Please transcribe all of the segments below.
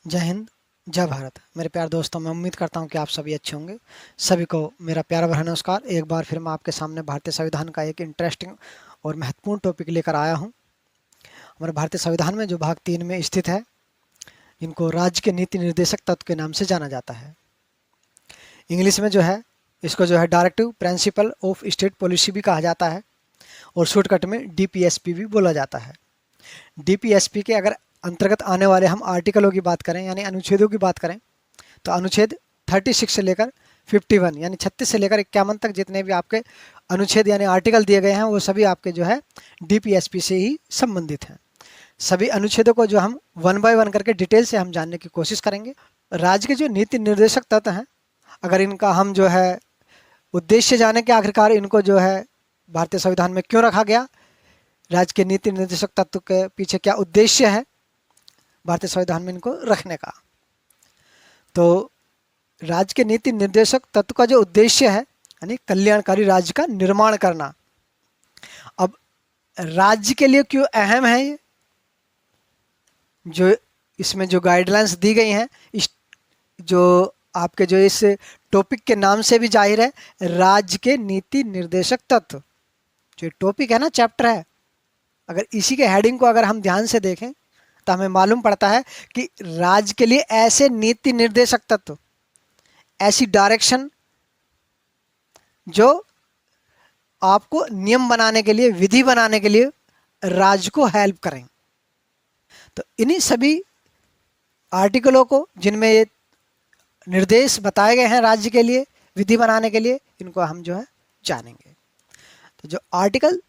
जय हिंद, जय भारत। मेरे प्यारे दोस्तों, मैं उम्मीद करता हूं कि आप सभी अच्छे होंगे। सभी को मेरा प्यारा भरा नमस्कार। एक बार फिर मैं आपके सामने भारतीय संविधान का एक इंटरेस्टिंग और महत्वपूर्ण टॉपिक लेकर आया हूं। हमारे भारतीय संविधान में जो भाग 3 में स्थित है, इनको राज्य के नीति निर्देशक तत्व के नाम से जाना जाता है। इंग्लिश में जो है इसको जो है directive principle of state policy भी कहा जाता है और शॉर्टकट में DPSP भी बोला जाता है। DPSP के अगर अंतर्गत आने वाले हम आर्टिकलों की बात करें यानी अनुच्छेदों की बात करें तो अनुच्छेद 36 से लेकर 51 यानी 36 से लेकर 51 तक जितने भी आपके अनुच्छेद यानी आर्टिकल दिए गए हैं वो सभी आपके जो है DPSP से ही संबंधित हैं। सभी अनुच्छेदों को जो हम वन बाय वन करके डिटेल से हम जानने की कोशिश करेंगे। राज्य के जो नीति निर्देशक तत्व हैं, अगर इनका हम जो है उद्देश्य जाने के आखिरकार इनको जो है भारतीय संविधान में क्यों रखा गया, राज्य के नीति निर्देशक तत्व के पीछे क्या उद्देश्य है भारतीय संविधान में इनको रखने का। तो राज्य के नीति निर्देशक तत्व का जो उद्देश्य है यानी कल्याणकारी राज्य का निर्माण करना। अब राज्य के लिए क्यों अहम है ये, जो इसमें जो गाइडलाइंस दी गई हैं, इस जो आपके जो इस टॉपिक के नाम से भी जाहिर है, राज्य के नीति निर्देशक तत्व जो टॉपिक है ना, चैप्टर है, अगर इसी के हेडिंग को अगर हम ध्यान से देखें तो हमें मालूम पड़ता है कि राज्य के लिए ऐसे नीति निर्देशक तत्व, ऐसी डायरेक्शन जो आपको नियम बनाने के लिए, विधि बनाने के लिए राज्य को हेल्प करें। तो इन्हीं सभी आर्टिकलों को जिनमें ये निर्देश बताए गए हैं राज्य के लिए विधि बनाने के लिए, इनको हम जो है जानेंगे। तो जो आर्टिकल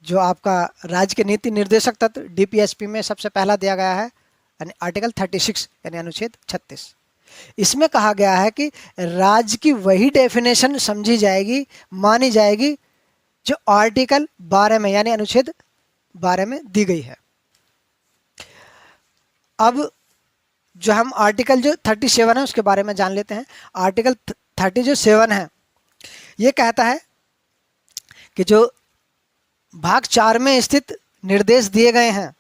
जो आपका राज्य के नीति निर्देशक तत्व DPSP में सबसे पहला दिया गया है यानी आर्टिकल 36 यानी अनुच्छेद 36। इसमें कहा गया है कि राज्य की वही डेफिनेशन समझी जाएगी, मानी जाएगी जो आर्टिकल 12 में यानी अनुच्छेद 12 में दी गई है। अब जो हम आर्टिकल जो 37 है उसके बारे में जान लेते हैं। आर्टिकल 37 है, ये कहता है कि जो भाग 4 में स्थित निर्देश दिए गए हैं,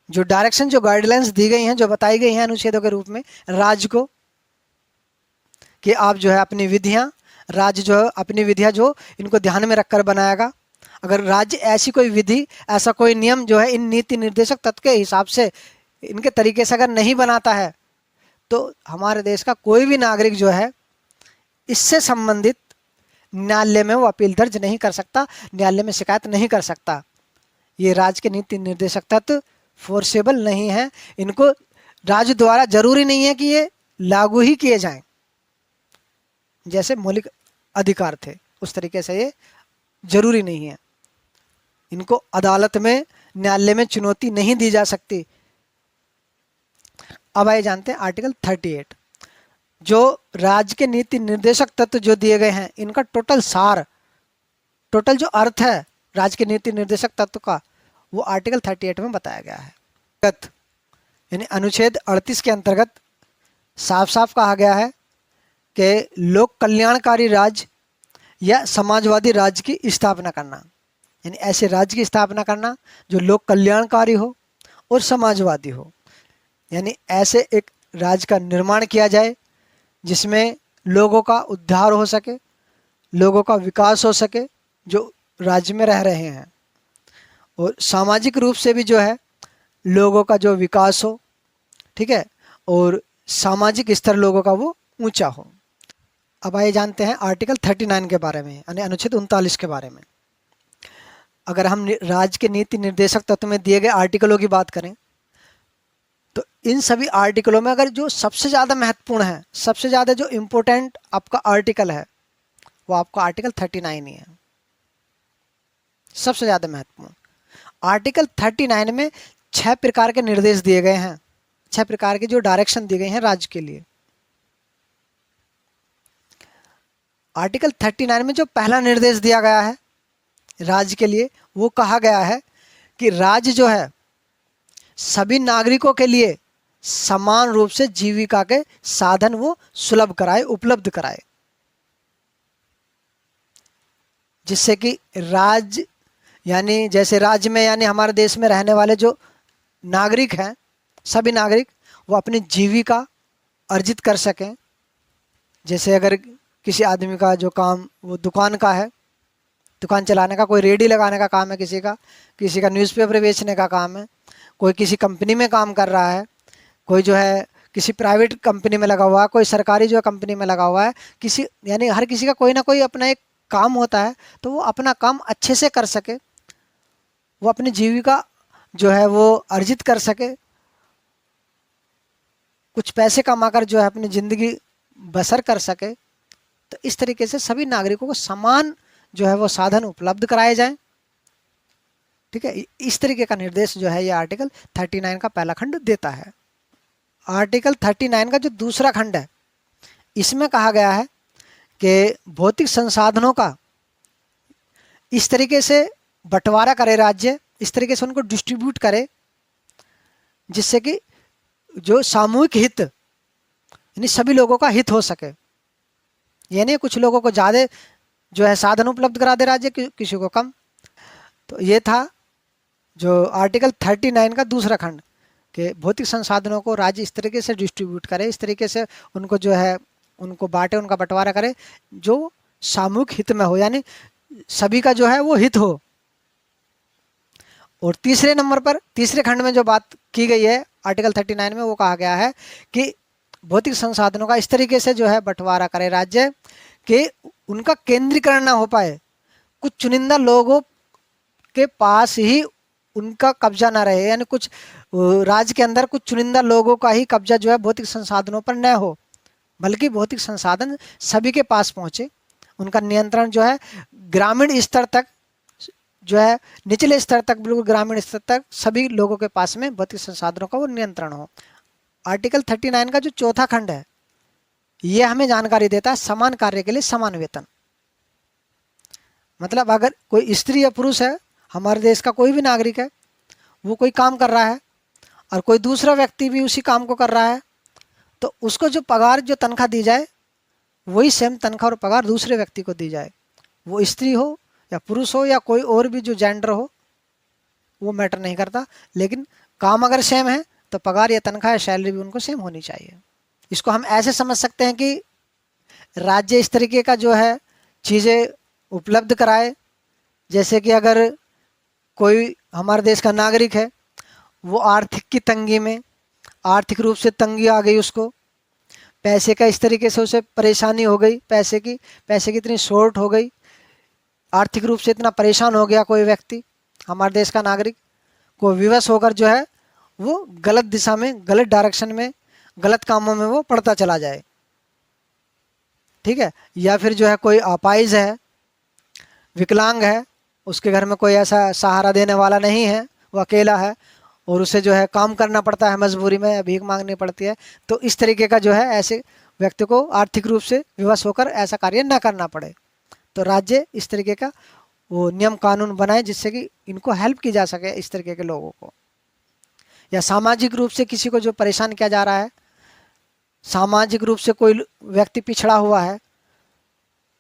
जो डायरेक्शन, जो गाइडलाइंस दी गई हैं, जो बताई गई हैं अनुच्छेदों के रूप में राज्य को, कि आप जो है अपनी विधियां, राज्य जो है अपनी विधियां जो इनको ध्यान में रखकर बनाएगा। अगर राज्य ऐसी कोई विधि, ऐसा कोई नियम जो है इन नीति निर्देशक तत्व के हिसाब से, इनके तरीके से अगर नहीं बनाता है तो हमारे देश का कोई भी नागरिक जो है इससे संबंधित न्यायालय में वो अपील दर्ज नहीं कर सकता, न्यायालय में शिकायत नहीं कर सकता। ये राज्य के नीति निर्देशक तत्व फोर्सेबल नहीं है, इनको राज्य द्वारा जरूरी नहीं है कि ये लागू ही किए जाएं। जैसे मौलिक अधिकार थे उस तरीके से ये जरूरी नहीं है, इनको अदालत में, न्यायालय में चुनौती नहीं दी जा सकती। अब आइए जानते हैं आर्टिकल 38। जो राज्य के नीति निर्देशक तत्व जो दिए गए हैं, इनका टोटल सार, टोटल जो अर्थ है राज्य के नीति निर्देशक तत्व का, वो आर्टिकल 38 में बताया गया है। यानी अनुच्छेद 38 के अंतर्गत साफ साफ कहा गया है कि लोक कल्याणकारी राज्य या समाजवादी राज्य की स्थापना करना, यानी ऐसे राज्य की स्थापना करना जो लोक कल्याणकारी हो और समाजवादी हो, यानी ऐसे एक राज्य का निर्माण किया जाए जिसमें लोगों का उद्धार हो सके, लोगों का विकास हो सके जो राज्य में रह रहे हैं, और सामाजिक रूप से भी जो है लोगों का जो विकास हो, ठीक है, और सामाजिक स्तर लोगों का वो ऊंचा हो। अब आइए जानते हैं आर्टिकल 39 के बारे में यानी अनुच्छेद 39 के बारे में। अगर हम राज्य के नीति निर्देशक तत्व में दिए गए आर्टिकलों की बात करें तो इन सभी आर्टिकलों में अगर जो सबसे ज़्यादा महत्वपूर्ण है, सबसे ज़्यादा जो इम्पोर्टेंट आपका आर्टिकल है, वो आपका आर्टिकल 39 ही है, सबसे ज़्यादा महत्वपूर्ण। आर्टिकल 39 में 6 प्रकार के निर्देश दिए गए हैं, 6 प्रकार की जो डायरेक्शन दी गई हैं राज्य के लिए। आर्टिकल 39 में जो पहला निर्देश दिया गया है राज्य के लिए, वो कहा गया है कि राज्य जो है सभी नागरिकों के लिए समान रूप से जीविका के साधन वो सुलभ कराए, उपलब्ध कराए, जिससे कि राज्य यानी जैसे राज्य में यानी हमारे देश में रहने वाले जो नागरिक हैं, सभी नागरिक, वो अपनी जीविका अर्जित कर सकें। जैसे अगर किसी आदमी का जो काम वो दुकान का है, दुकान चलाने का, कोई रेडी लगाने का काम है, किसी का न्यूज़पेपर बेचने का काम है, कोई किसी कंपनी में काम कर रहा है, कोई जो है किसी प्राइवेट कंपनी में लगा हुआ है, कोई सरकारी जो है कंपनी में लगा हुआ है, किसी यानी हर किसी का कोई ना कोई अपना एक काम होता है, तो वो अपना काम अच्छे से कर सके, वो अपनी जीविका जो है वो अर्जित कर सके, कुछ पैसे कमाकर जो है अपनी ज़िंदगी बसर कर सके। तो इस तरीके से सभी नागरिकों को समान जो है वो साधन उपलब्ध कराए जाएं। ठीक है, इस तरीके का निर्देश जो है ये आर्टिकल 39 का पहला खंड देता है। आर्टिकल 39 का जो दूसरा खंड है, इसमें कहा गया है कि भौतिक संसाधनों का इस तरीके से बंटवारा करे राज्य, इस तरीके से उनको डिस्ट्रीब्यूट करे जिससे कि जो सामूहिक हित यानी सभी लोगों का हित हो सके। यानी कुछ लोगों को ज़्यादा जो है साधन उपलब्ध करा दे राज्य, किसी को कम। तो ये था जो आर्टिकल 39 का दूसरा खंड कि भौतिक संसाधनों को राज्य इस तरीके से डिस्ट्रीब्यूट करे, इस तरीके से उनको जो है उनको बांटे, उनका बंटवारा करे जो सामूहिक हित में हो, यानी सभी का जो है वो हित हो। और तीसरे नंबर पर तीसरे खंड में जो बात की गई है आर्टिकल 39 में, वो कहा गया है कि भौतिक संसाधनों का इस तरीके से जो है बंटवारा करे राज्य कि उनका केंद्रीकरण ना हो पाए, कुछ चुनिंदा लोगों के पास ही उनका कब्जा ना रहे, यानी कुछ राज्य के अंदर कुछ चुनिंदा लोगों का ही कब्जा जो है भौतिक संसाधनों पर न हो, बल्कि भौतिक संसाधन सभी के पास पहुंचे, उनका नियंत्रण जो है ग्रामीण स्तर तक जो है, निचले स्तर तक, बिल्कुल ग्रामीण स्तर तक सभी लोगों के पास में भौतिक संसाधनों का वो नियंत्रण हो। आर्टिकल 39 का जो चौथा खंड है ये हमें जानकारी देता है समान कार्य के लिए समान वेतन। मतलब अगर कोई स्त्री या पुरुष है, हमारे देश का कोई भी नागरिक है, वो कोई काम कर रहा है और कोई दूसरा व्यक्ति भी उसी काम को कर रहा है, तो उसको जो पगार जो तनख्वाह दी जाए वही सेम तनख्वाह और पगार दूसरे व्यक्ति को दी जाए। वो स्त्री हो या पुरुष हो या कोई और भी जो जेंडर हो, वो मैटर नहीं करता, लेकिन काम अगर सेम है तो पगार या तनख्वाह या सैलरी भी उनको सेम होनी चाहिए। इसको हम ऐसे समझ सकते हैं कि राज्य इस तरीके का जो है चीज़ें उपलब्ध कराए, जैसे कि अगर कोई हमारे देश का नागरिक है, वो आर्थिक की तंगी में, आर्थिक रूप से तंगी आ गई, उसको पैसे का इस तरीके से उसे परेशानी हो गई, पैसे की इतनी शॉर्ट हो गई, आर्थिक रूप से इतना परेशान हो गया कोई व्यक्ति, हमारे देश का नागरिक, को विवश होकर जो है वो गलत दिशा में, गलत डायरेक्शन में, गलत कामों में वो पड़ता चला जाए। ठीक है, या फिर जो है कोई अपाहिज है, विकलांग है, उसके घर में कोई ऐसा सहारा देने वाला नहीं है, वो अकेला है और उसे जो है काम करना पड़ता है, मजबूरी में भीख मांगनी पड़ती है। तो इस तरीके का जो है ऐसे व्यक्ति को आर्थिक रूप से विवश होकर ऐसा कार्य न करना पड़े। तो राज्य इस तरीके का वो नियम कानून बनाए जिससे कि इनको हेल्प की जा सके, इस तरीके के लोगों को। या सामाजिक रूप से किसी को जो परेशान किया जा रहा है, सामाजिक रूप से कोई व्यक्ति पिछड़ा हुआ है,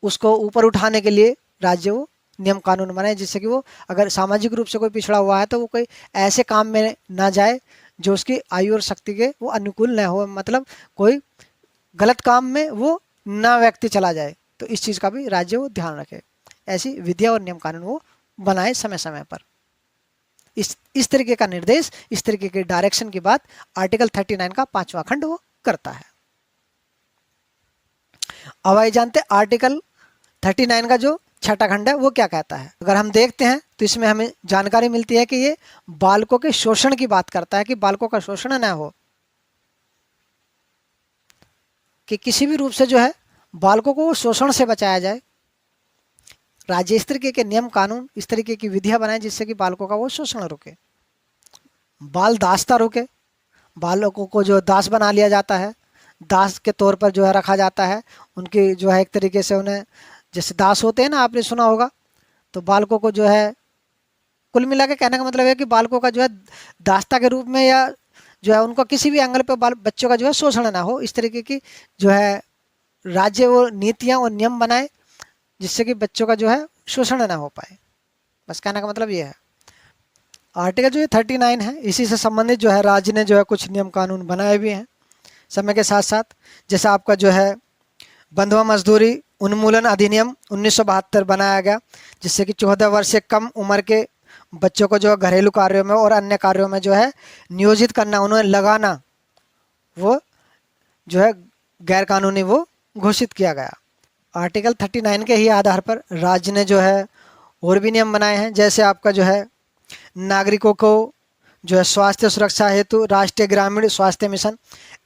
उसको ऊपर उठाने के लिए राज्य वो नियम कानून बनाए जिससे कि वो अगर सामाजिक रूप से कोई पिछड़ा हुआ है तो वो कोई ऐसे काम में ना जाए जो उसकी आयु और शक्ति के वो अनुकूल न हो, मतलब कोई गलत काम में वो ना व्यक्ति चला जाए। तो इस चीज़ का भी राज्य वो ध्यान रखे, ऐसी विधिया और नियम कानून वो बनाए समय समय पर। इस तरीके का निर्देश, इस तरीके के डायरेक्शन की बात आर्टिकल 39 का 5वां खंड वो करता है। अब आइए जानते आर्टिकल 39 का जो 6ठा खंड है वो क्या कहता है। अगर हम देखते हैं तो इसमें हमें जानकारी मिलती है कि ये बालकों के शोषण की बात करता है कि बालकों का शोषण न हो, कि किसी भी रूप से जो है बालकों को शोषण से बचाया जाए। राज्य इस तरीके के नियम कानून, इस तरीके की विधियां बनाए जिससे कि बालकों का वो शोषण रुके, बाल दासता रुके, बालकों को जो दास बना लिया जाता है, दास के तौर पर जो है रखा जाता है, उनकी जो है एक तरीके से उन्हें जैसे दास होते हैं ना, आपने सुना होगा, तो बालकों को जो है कुल मिला के कहने का मतलब है कि बालकों का जो है दासता के रूप में या जो है उनको किसी भी एंगल पर बच्चों का जो है शोषण ना हो, इस तरीके की जो है राज्य वो नीतियाँ और नियम बनाए जिससे कि बच्चों का जो है शोषण ना हो पाए। बस कहने का मतलब ये है। आर्टिकल जो ये 39 है, इसी से संबंधित जो है राज्य ने जो है कुछ नियम कानून बनाए भी हैं समय के साथ साथ। जैसे आपका जो है बंधुआ मजदूरी उन्मूलन अधिनियम 1972 बनाया गया, जिससे कि 14 वर्ष से कम उम्र के बच्चों को जो है घरेलू कार्यों में और अन्य कार्यों में जो है नियोजित करना, उन्हें लगाना, वो जो है गैर कानूनी वो घोषित किया गया। आर्टिकल 39 के ही आधार पर राज्य ने जो है और भी नियम बनाए हैं। जैसे आपका जो है नागरिकों को जो है स्वास्थ्य सुरक्षा हेतु राष्ट्रीय ग्रामीण स्वास्थ्य मिशन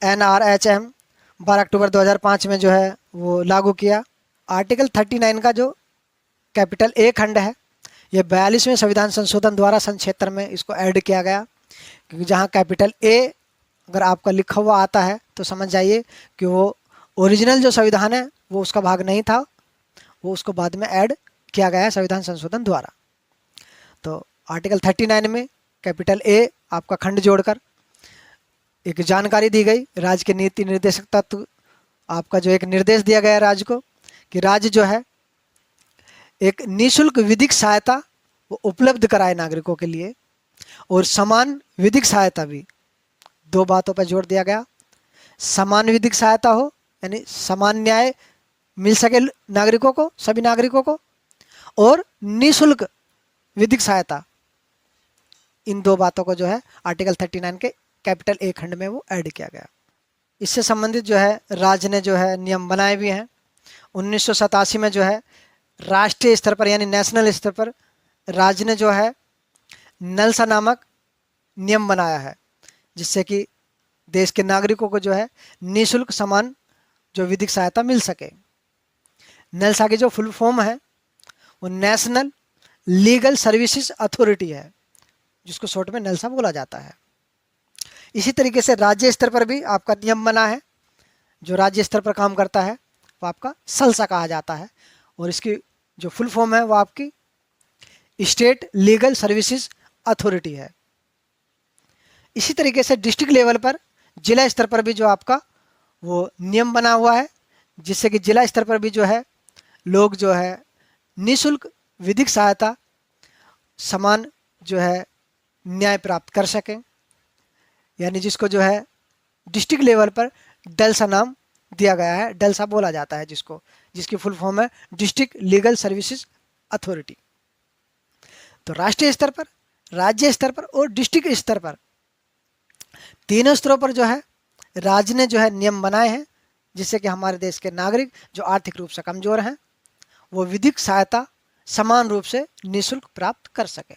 NRHM 12 अक्टूबर 2005 में जो है वो लागू किया। आर्टिकल 39 का जो कैपिटल ए खंड है, ये 42वें संविधान संशोधन द्वारा संक्षेत्र में इसको ऐड किया गया, क्योंकि जहाँ कैपिटल ए अगर आपका लिखा हुआ आता है तो समझ जाइए कि वो ओरिजिनल जो संविधान है वो उसका भाग नहीं था, वो उसको बाद में ऐड किया गया है संविधान संशोधन द्वारा। तो आर्टिकल 39 में कैपिटल ए आपका खंड जोड़कर एक जानकारी दी गई, राज्य के नीति निर्देशक तत्व, आपका जो एक निर्देश दिया गया राज्य को कि राज्य जो है एक निःशुल्क विधिक सहायता वो उपलब्ध कराए नागरिकों के लिए, और समान विधिक सहायता भी, दो बातों पर जोर दिया गया। समान विधिक सहायता हो यानी समान न्याय मिल सके नागरिकों को, सभी नागरिकों को, और निःशुल्क विधिक सहायता, इन दो बातों को जो है आर्टिकल 39 के कैपिटल ए खंड में वो ऐड किया गया। इससे संबंधित जो है राज्य ने जो है नियम बनाए भी हैं। 1987 में जो है राष्ट्रीय स्तर पर यानी नेशनल स्तर पर राज्य ने जो है नलसा नामक नियम बनाया है, जिससे कि देश के नागरिकों को जो है निःशुल्क समान जो विधिक सहायता मिल सके। नलसा की जो फुल फॉर्म है वो नेशनल लीगल सर्विसेज अथॉरिटी है, जिसको शॉर्ट में नलसा बोला जाता है। इसी तरीके से राज्य स्तर पर भी आपका नियम बना है, जो राज्य स्तर पर काम करता है वो आपका सलसा कहा जाता है, और इसकी जो फुल फॉर्म है वो आपकी स्टेट लीगल सर्विसेज अथॉरिटी है। इसी तरीके से डिस्ट्रिक्ट लेवल पर, जिला स्तर पर भी जो आपका वो नियम बना हुआ है, जिससे कि जिला स्तर पर भी जो है लोग जो है निःशुल्क विधिक सहायता, समान जो है न्याय प्राप्त कर सकें, यानी जिसको जो है डिस्ट्रिक्ट लेवल पर डलसा नाम दिया गया है, डलसा बोला जाता है जिसको, जिसकी फुल फॉर्म है डिस्ट्रिक्ट लीगल सर्विसेज अथॉरिटी। तो राष्ट्रीय स्तर पर, राज्य स्तर पर और डिस्ट्रिक्ट स्तर पर, तीनों स्तरों पर जो है राज्य ने जो है नियम बनाए हैं, जिससे कि हमारे देश के नागरिक जो आर्थिक रूप से कमजोर हैं वो विधिक सहायता समान रूप से निःशुल्क प्राप्त कर सकें।